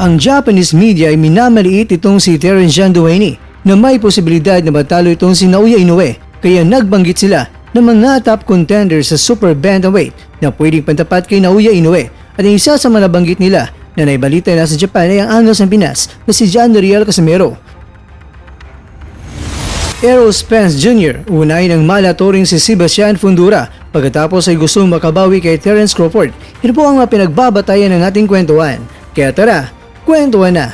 Ang Japanese media ay minamaliit itong si Terence John Duhaney na may posibilidad na matalo itong si Naoya Inoue, kaya nagbanggit sila ng mga top contenders sa super bantamweight na pwedeng pantapat kay Naoya Inoue. At ang isa sa mga nabanggit nila na naibalita na sa Japan ay ang Anglos ng Pinas na si John Riel Casimero. Errol Spence Jr. unahin ang malatoring si Sebastian Fundora pagkatapos ay gustong makabawi kay Terence Crawford. Ito po ang mga pinagbabatayan ng ating kwentuhan. Kaya tara, kwentuhan na!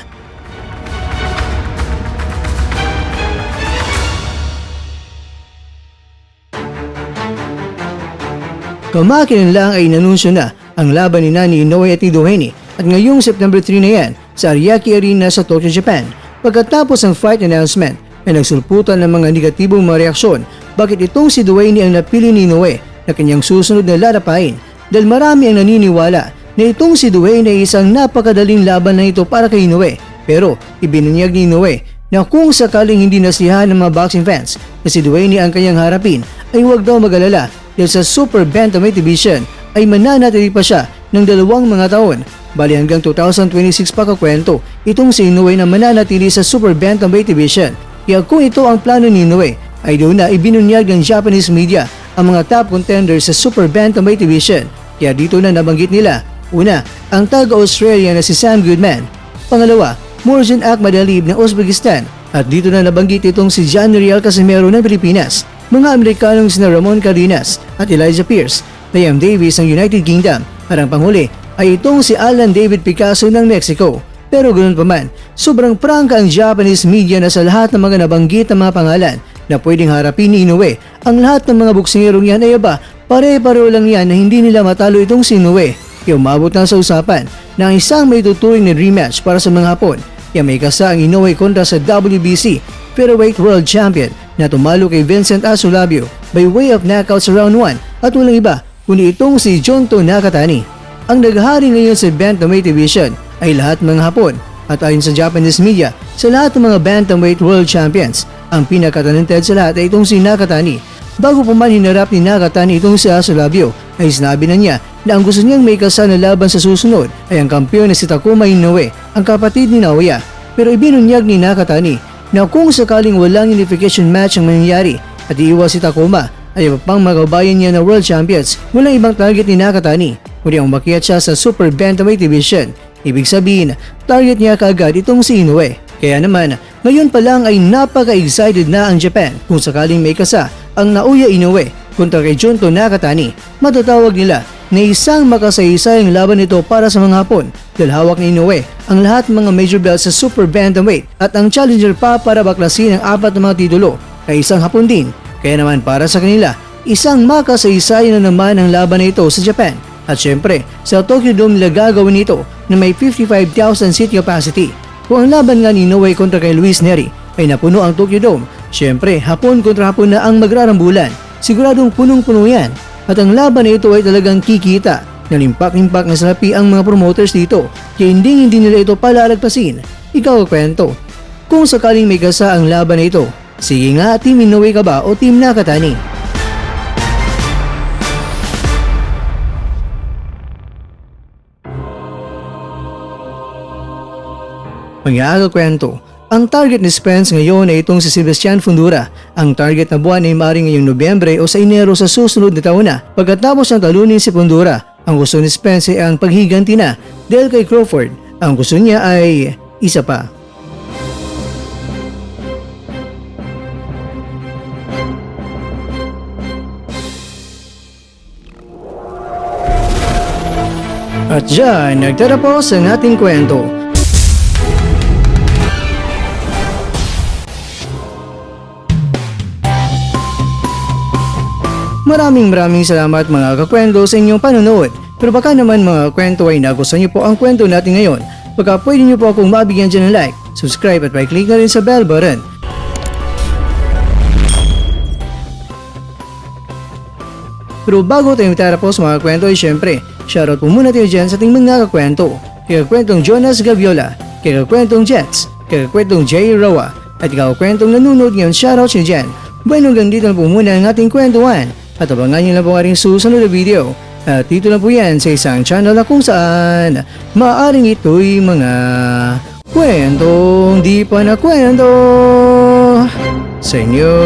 Kamakilan lang ay inanunsyo na ang laban ni Inoue at Duhaney at ngayong September 3 na yan sa Ariake Arena sa Tokyo, Japan. Pagkatapos ng fight announcement ay nagsulputan ng mga negatibong mga reaksyon bakit itong si Duhaney ang napili ni Inoue na kanyang susunod na lalapain dahil marami ang naniniwala na itong si Duhaney ay isang napakadaling laban na ito para kay Inoue. Pero ibinunyag ni Inoue na kung sakaling hindi nasiyahan ng mga boxing fans na si Duhaney ang kanyang harapin ay huwag daw mag-alala dahil sa Super Bantamweight Division ay mananatili pa siya ng 2 mga taon. Bali hanggang 2026 pa kakwento itong si Inoue na mananatili sa Super Bantamweight Division. Kaya kung ito ang plano ni Inoue ay doon na ibinunyag ng Japanese media ang mga top contenders sa Super Bantamweight Division. Kaya dito na nabanggit nila, una, ang taga-Australia na si Sam Goodman. Pangalawa, Murzin Akhmadalib ng Uzbekistan. At dito na nabanggit itong si John Riel Casimero ng Pilipinas. Mga Amerikanong sina Ramon Cardenas at Elijah Pierce, Liam Davis ng United Kingdom. At ang panghuli ay itong si Alan David Picasso ng Mexico. Pero ganoon pa man, sobrang prangka ang Japanese media na sa lahat ng mga nabanggit na mga pangalan na pwedeng harapin ni Inoue. Ang lahat ng mga boksingerong yan ay pare-pareho lang yan na hindi nila matalo itong si Inoue. Kaya umabot na sa usapan na ang isang may tuturing na rematch para sa mga Hapon. Kaya may kasa ang Inoue kontra sa WBC Featherweight World Champion na tumalo kay Vincent Asulabio by way of knockout sa round 1 at walang iba kundi itong si Junto Nakatani. Ang naghari ngayon sa Bantamweight Division ay lahat mga Hapon at ayon sa Japanese media, sa lahat ng mga Bantamweight World Champions, ang pinakatalented sa lahat ay itong si Nakatani. Bago pa man hinarap ni Nakatani itong si Asulabio, ay sinabi na niya na ang gusto niyang may kasana laban sa susunod ay ang kampiyon na si Takuma Inoue, ang kapatid ni Naoya. Pero ibinunyag ni Nakatani na kung sakaling walang unification match ang mangyayari at iiwas si Takuma ay iba pang magabayan niya na World Champions, walang ibang target ni Nakatani kundi ang umakyat siya sa Super Bantamweight Division. Ibig sabihin, target niya kaagad itong si Inoue. Kaya naman, ngayon pa lang ay napaka-excited na ang Japan kung sakaling may kasa ang Naoya Inoue kontra kay Junto Nakatani. Matatawag nila na isang makasaysayang laban ito para sa mga Hapon dahil hawak ni Inoue ang lahat ng mga major belts sa Super Bantamweight at ang challenger pa para baklasin ang 4 na mga titulo ay isang Hapon din. Kaya naman para sa kanila, isang makasaysayan na naman ang laban na ito sa Japan. At syempre, sa Tokyo Dome nila gagawin ito na may 55,000 seat capacity. Kung ang laban nga ni Inoue kontra kay Luis Nery ay napuno ang Tokyo Dome, syempre Hapon kontra Hapon na ang magrarambulan. Siguradong punong-puno yan. At ang laban na ito ay talagang kikita. Nalimpak-limpak na salapi ang mga promoters dito kaya hindi nila ito palalagpasin. Ikaw kwento. Kung sakaling may kasa ang laban na ito, sige nga, Team Inoue ka ba o Team Nakatani? Mga kwento, ang target ni Spence ngayon ay itong si Sebastian Fundora. Ang target na buwan ay maaaring ngayong Nobyembre o sa Enero sa susunod na taon na. Pagkatapos ng talunin si Fundora, ang gusto ni Spence ay ang paghiganti na dahil kay Crawford. Ang gusto niya ay isa pa. At dyan, nagtatapos ang ating kwento. Maraming salamat mga kakwento sa inyong panonood. Pero baka naman mga kwento ay nagustuhan niyo po ang kwento natin ngayon. Baka pwede niyo po akong mabigyan dyan ng like, subscribe at pa-click na rin sa bell button. Pero bago tayo matapos mga kwento ay syempre, shoutout po muna tayo dyan sa ating mga kakwento. Kaya kwentong Jonas Gaviola, kaya kwentong Jets, kaya kwentong Jay Rawa, at ikaw kwentong nanonood ngayon, shoutout siya dyan. Bueno, hanggang dito na po muna ang ating kwentuhan. At abangan nyo na po ang ating susunod na video. At dito na po yan sa isang channel na kung saan maaaring ito'y mga kwentong di pa na kwento sa inyo.